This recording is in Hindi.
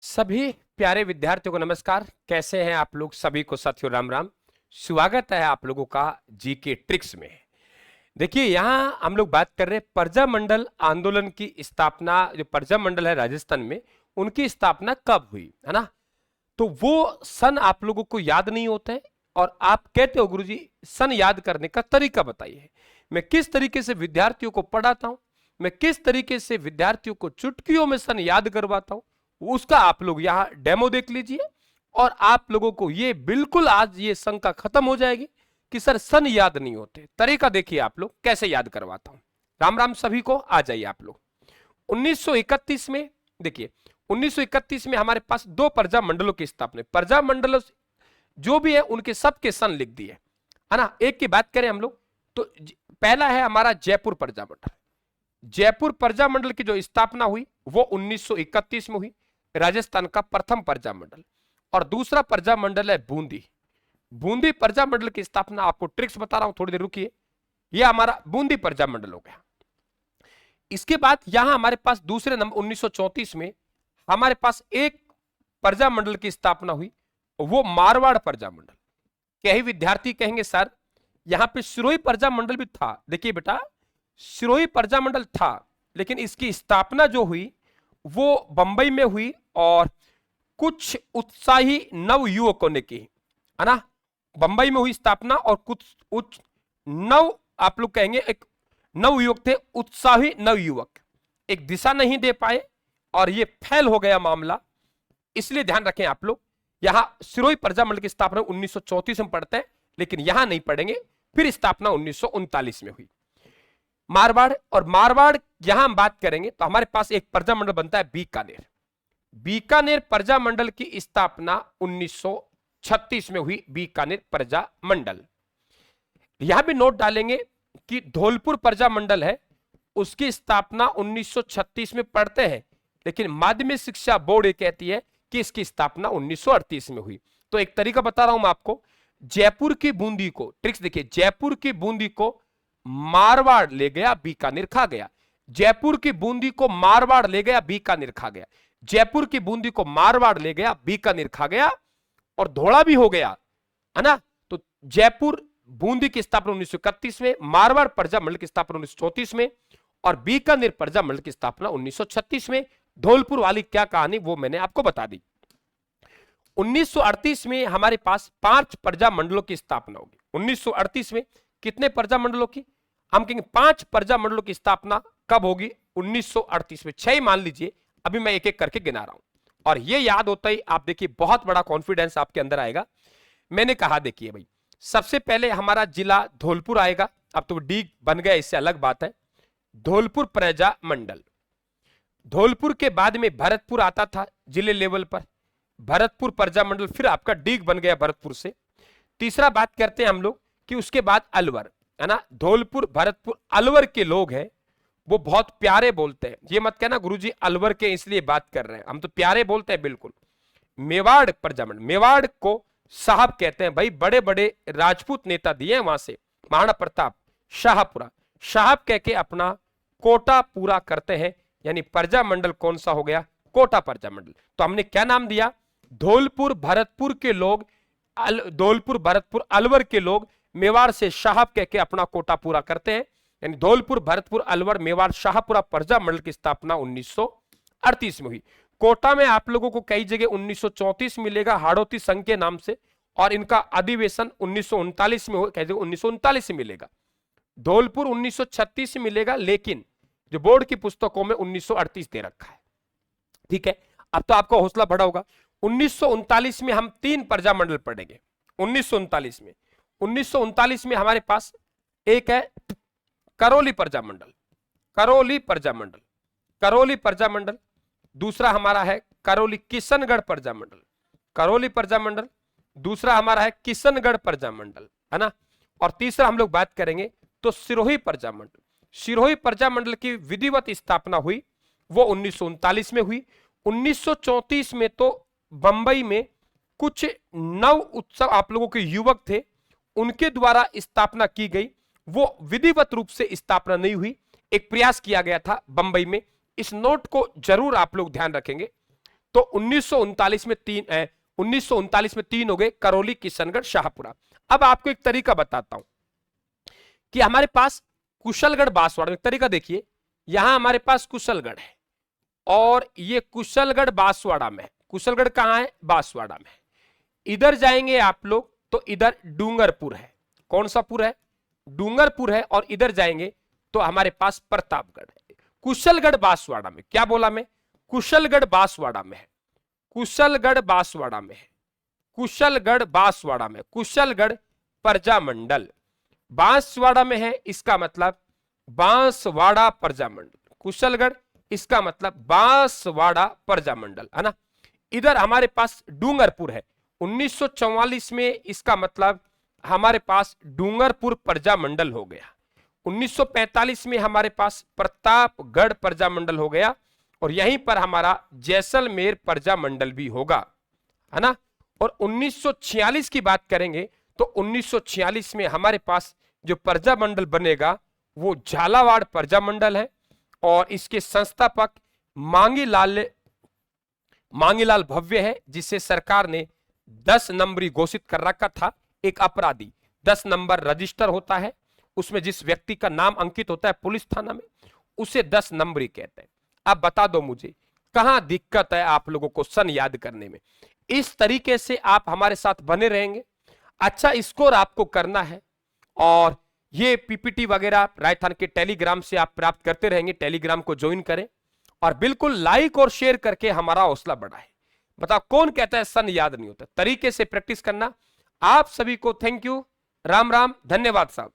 सभी प्यारे विद्यार्थियों को नमस्कार। कैसे हैं आप लोग? सभी को साथियों राम राम। स्वागत है आप लोगों का जीके ट्रिक्स में। देखिए, यहाँ हम लोग बात कर रहे हैं प्रजामंडल आंदोलन की स्थापना। जो प्रजामंडल है राजस्थान में, उनकी स्थापना कब हुई है ना। तो वो सन आप लोगों को याद नहीं होता है और आप कहते हो गुरुजी सन याद करने का तरीका बताइए। मैं किस तरीके से विद्यार्थियों को पढ़ाता हूं, मैं किस तरीके से विद्यार्थियों को चुटकियों में सन याद करवाता हूं, उसका आप लोग यहां डेमो देख लीजिए। और आप लोगों को ये बिल्कुल आज ये शंका खत्म हो जाएगी कि सर सन याद नहीं होते। तरीका देखिए आप लोग कैसे याद करवाता हूं। राम राम सभी को। आ जाइए आप लोग 1931 में। देखिए 1931 में हमारे पास दो प्रजा मंडलों की स्थापना। प्रजा मंडलों जो भी है उनके सबके सन लिख दिए है ना। एक की बात करें हम लोग तो पहला है हमारा जयपुर प्रजा मंडल। जयपुर प्रजा मंडल की जो स्थापना हुई वो 1931 में हुई, राजस्थान का प्रथम प्रजा मंडल। और दूसरा प्रजा मंडल है बूंदी। बूंदी प्रजा मंडल की स्थापना आपको ट्रिक्स बता रहा हूं, थोड़ी देर रुकिए। यह हमारा बूंदी प्रजा मंडल हो गया। इसके बाद यहां हमारे पास दूसरे नंबर 1934 में हमारे पास एक प्रजा मंडल की स्थापना हुई, वो मारवाड़ प्रजा मंडल। कई विद्यार्थी कहेंगे सर यहां पे सिरोही प्रजा मंडल भी था। देखिए बेटा, सिरोही प्रजा मंडल था लेकिन इसकी स्थापना जो हुई वो बंबई में हुई और कुछ उत्साही नव युवकों ने की है ना। बंबई में हुई स्थापना और कुछ नव आप लोग कहेंगे एक नव युवक थे, उत्साही नव युवक एक दिशा नहीं दे पाए और ये फैल हो गया मामला। इसलिए ध्यान रखें आप लोग, यहां सिरोही प्रजा मंडल की स्थापना 1934 में पढ़ते हैं लेकिन यहां नहीं पढ़ेंगे। फिर स्थापना 1939 में हुई मारवाड़। और मारवाड़ यहां हम बात करेंगे तो हमारे पास एक प्रजा मंडल बनता है बीकानेर। बीकानेर प्रजा मंडल की स्थापना 1936 में हुई, बीकानेर प्रजा मंडल। यहां भी नोट डालेंगे कि धौलपुर प्रजा मंडल है, उसकी स्थापना 1936 में पढ़ते हैं लेकिन माध्यमिक शिक्षा बोर्ड ये कहती है कि इसकी स्थापना 1938 में हुई। तो एक तरीका बता रहा हूं मैं आपको। जयपुर की बूंदी को, ट्रिक्स देखिए, जयपुर की बूंदी को मारवाड़ ले गया, बीकानेर खा गया। जयपुर की बूंदी को मारवाड़ ले गया, बीकानेर खा गया। जयपुर की बूंदी को मारवाड़ ले गया, बीकानेर खा गया और धोला भी हो गया है ना। तो जयपुर बूंदी की स्थापना 1931 में, मारवाड़ प्रजा मंडल की स्थापना 1934 में और बीकानेर प्रजा मंडल की स्थापना 1936 में। धौलपुर वाली क्या कहानी वो मैंने आपको बता दी। 1938 में हमारे पास 5 प्रजा मंडलों की स्थापना होगी। 1938 में कितने प्रजा मंडलों की? हम कहेंगे 5 प्रजा मंडलों की स्थापना कब होगी? 1938 में। 6 मान लीजिए, अभी मैं एक एक करके गिना रहा हूं और ये याद होता ही आप देखिए बहुत बड़ा कॉन्फिडेंस आपके अंदर आएगा। मैंने कहा देखिए भाई, सबसे पहले हमारा जिला धौलपुर आएगा। अब तो डी बन गया, इससे अलग बात है। धौलपुर प्रजा मंडल। धौलपुर के बाद में भरतपुर आता था जिले लेवल पर, भरतपुर प्रजा मंडल, फिर आपका डीग बन गया भरतपुर से। तीसरा बात करते हैं हम लोग कि उसके बाद अलवर है ना। धौलपुर भरतपुर अलवर के लोग हैं वो बहुत प्यारे बोलते हैं। ये मत कहना गुरुजी अलवर के इसलिए बात कर रहे हैं, हम तो प्यारे बोलते हैं बिल्कुल। मेवाड़ प्रजा मंडल, मेवाड़ को साहब कहते हैं भाई, बड़े बड़े राजपूत नेता दिए हैं वहां से, महाराणा प्रताप, शाहपुरा। साहब कह के अपना कोटा पूरा करते हैं, यानी प्रजा मंडल कौन सा हो गया? कोटा प्रजा मंडल। तो हमने क्या नाम दिया? धौलपुर भरतपुर के लोग, धौलपुर भरतपुर अलवर के लोग मेवाड़ से साहब कह के अपना कोटा पूरा करते हैं, यानी धौलपुर भरतपुर अलवर मेवाड़ शाहपुरा प्रजा मंडल की स्थापना 1938 में हुई। कोटा में आप लोगों को कई जगह 1934 मिलेगा हाड़ौती संघ के नाम से, और इनका अधिवेशन 1939 में हो, कई जगह 1939 से मिलेगा। धौलपुर 1936 से मिलेगा लेकिन जो बोर्ड की पुस्तकों में 1938 दे रखा है। ठीक है, अब तो आपका हौसला बढ़ा होगा। 1939 में हम 3 प्रजा मंडल पढ़ेंगे। 1939 में हमारे पास एक है करौली प्रजा मंडल, करौली प्रजा मंडल, करौली प्रजा मंडल। दूसरा हमारा है करौली किशनगढ़ प्रजा मंडल, करौली प्रजा मंडल। दूसरा हमारा है किशनगढ़ प्रजा मंडल, है ना। और तीसरा हम लोग बात करेंगे तो सिरोही प्रजा मंडल। सिरोही प्रजा मंडल की विधिवत स्थापना हुई वो 1939 में हुई। 1934 में तो बंबई में कुछ नव उत्सव आप लोगों के युवक थे, उनके द्वारा स्थापना की गई। वो विधिवत रूप से स्थापना नहीं हुई, एक प्रयास किया गया था बंबई में। इस नोट को जरूर आप लोग ध्यान रखेंगे। तो 1939 में 3 हो गए, करौली, किशनगढ़, शाहपुरा। अब आपको एक तरीका बताता हूं कि हमारे पास कुशलगढ़ बांसवाड़ा, एक तरीका देखिए, यहां हमारे पास कुशलगढ़ है और ये कुशलगढ़ बांसवाड़ा में है। कुशलगढ़ कहां है? बांसवाड़ा में। इधर जाएंगे आप लोग तो इधर डूंगरपुर है। कौन सा पुर है? डूंगरपुर है। और इधर जाएंगे तो हमारे पास प्रतापगढ़ है। कुशलगढ़ बांसवाड़ा में, क्या बोला मैं? कुशलगढ़ बांसवाड़ा में है। कुशलगढ़ बांसवाड़ा में है। कुशलगढ़ बांसवाड़ा में, कुशलगढ़ प्रजामंडल बांसवाड़ा में है, इसका मतलब बांसवाड़ा प्रजामंडल। कुशलगढ़, इसका मतलब बांसवाड़ा प्रजामंडल, है ना। इधर हमारे पास डूंगरपुर है, 1944 में, इसका मतलब हमारे पास डूंगरपुर प्रजामंडल हो गया। 1945 में हमारे पास प्रतापगढ़ प्रजामंडल हो गया और यहीं पर हमारा जैसलमेर प्रजामंडल भी होगा, है ना। और 1946 की बात करेंगे तो 1946 में हमारे पास जो प्रजामंडल बनेगा वो झालावाड़ प्रजामंडल है और इसके संस्थापक मांगीलाल भव्य है, जिसे सरकार ने 10 नंबरी घोषित कर रखा था। एक अपराधी 10 नंबर रजिस्टर होता है, उसमें जिस व्यक्ति का नाम अंकित होता है पुलिस थाना में, उसे 10 नंबरी कहते हैं। अब बता दो मुझे कहां दिक्कत है आप लोगों को सन याद करने में। इस तरीके से आप हमारे साथ बने रहेंगे, अच्छा स्कोर आपको करना है और ये पीपीटी वगैरह राजस्थान के टेलीग्राम से आप प्राप्त करते रहेंगे। टेलीग्राम को ज्वाइन करें और बिल्कुल लाइक और शेयर करके हमारा हौसला बढ़ाएं। बताओ कौन कहता है सन याद नहीं होता? तरीके से प्रैक्टिस करना। आप सभी को थैंक यू, राम राम, धन्यवाद साहब।